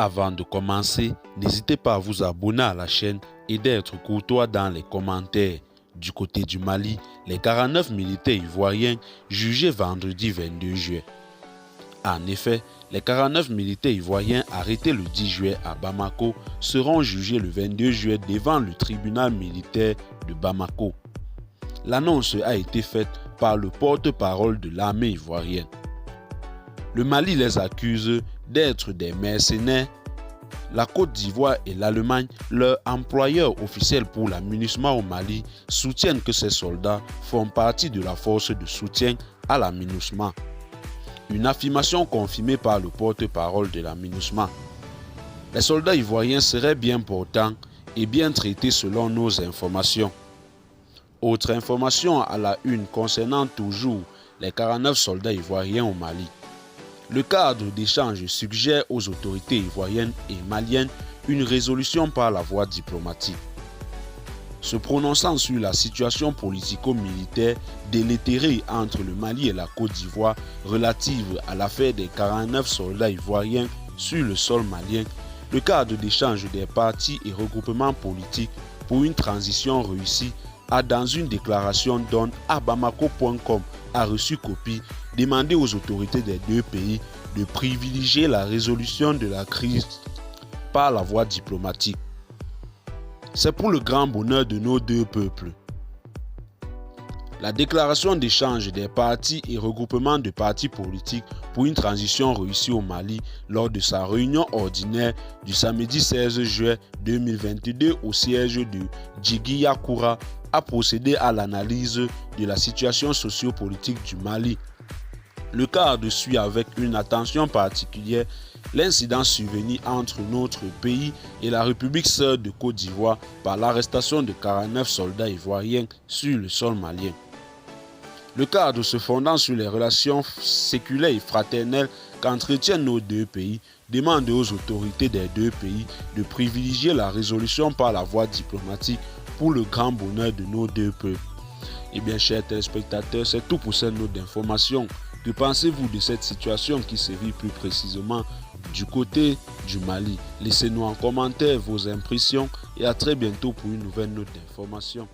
Avant de commencer, n'hésitez pas à vous abonner à la chaîne et d'être courtois dans les commentaires. Du côté du Mali, les 49 militaires ivoiriens jugés vendredi 22 juillet. En effet, les 49 militaires ivoiriens arrêtés le 10 juillet à Bamako seront jugés le 22 juillet devant le tribunal militaire de Bamako. L'annonce a été faite par le porte-parole de l'armée ivoirienne. Le Mali les accuse d'être des mercenaires. La Côte d'Ivoire et l'Allemagne, leur employeur officiel pour la MINUSMA au Mali, soutiennent que ces soldats font partie de la force de soutien à la MINUSMA. Une affirmation confirmée par le porte-parole de la MINUSMA. Les soldats ivoiriens seraient bien portants et bien traités selon nos informations. Autre information à la une concernant toujours les 49 soldats ivoiriens au Mali. Le cadre d'échange suggère aux autorités ivoiriennes et maliennes une résolution par la voie diplomatique. Se prononçant sur la situation politico-militaire délétérée entre le Mali et la Côte d'Ivoire relative à l'affaire des 49 soldats ivoiriens sur le sol malien, le cadre d'échange des partis et regroupements politiques pour une transition réussie a, dans une déclaration dont Bamako.com a reçu copie, demandé aux autorités des deux pays de privilégier la résolution de la crise par la voie diplomatique. C'est pour le grand bonheur de nos deux peuples. La déclaration d'échange des partis et regroupements de partis politiques pour une transition réussie au Mali lors de sa réunion ordinaire du samedi 16 juillet 2022 au siège de Djigui-Yakoura a procédé à l'analyse de la situation sociopolitique du Mali. Le cadre suit avec une attention particulière l'incident survenu entre notre pays et la République sœur de Côte d'Ivoire par l'arrestation de 49 soldats ivoiriens sur le sol malien. Le cadre se fondant sur les relations séculaires et fraternelles qu'entretiennent nos deux pays demande aux autorités des deux pays de privilégier la résolution par la voie diplomatique pour le grand bonheur de nos deux peuples. Eh bien, chers téléspectateurs, c'est tout pour cette note d'information. Que pensez-vous de cette situation qui se vit plus précisément du côté du Mali? Laissez-nous en commentaire vos impressions et à très bientôt pour une nouvelle note d'information.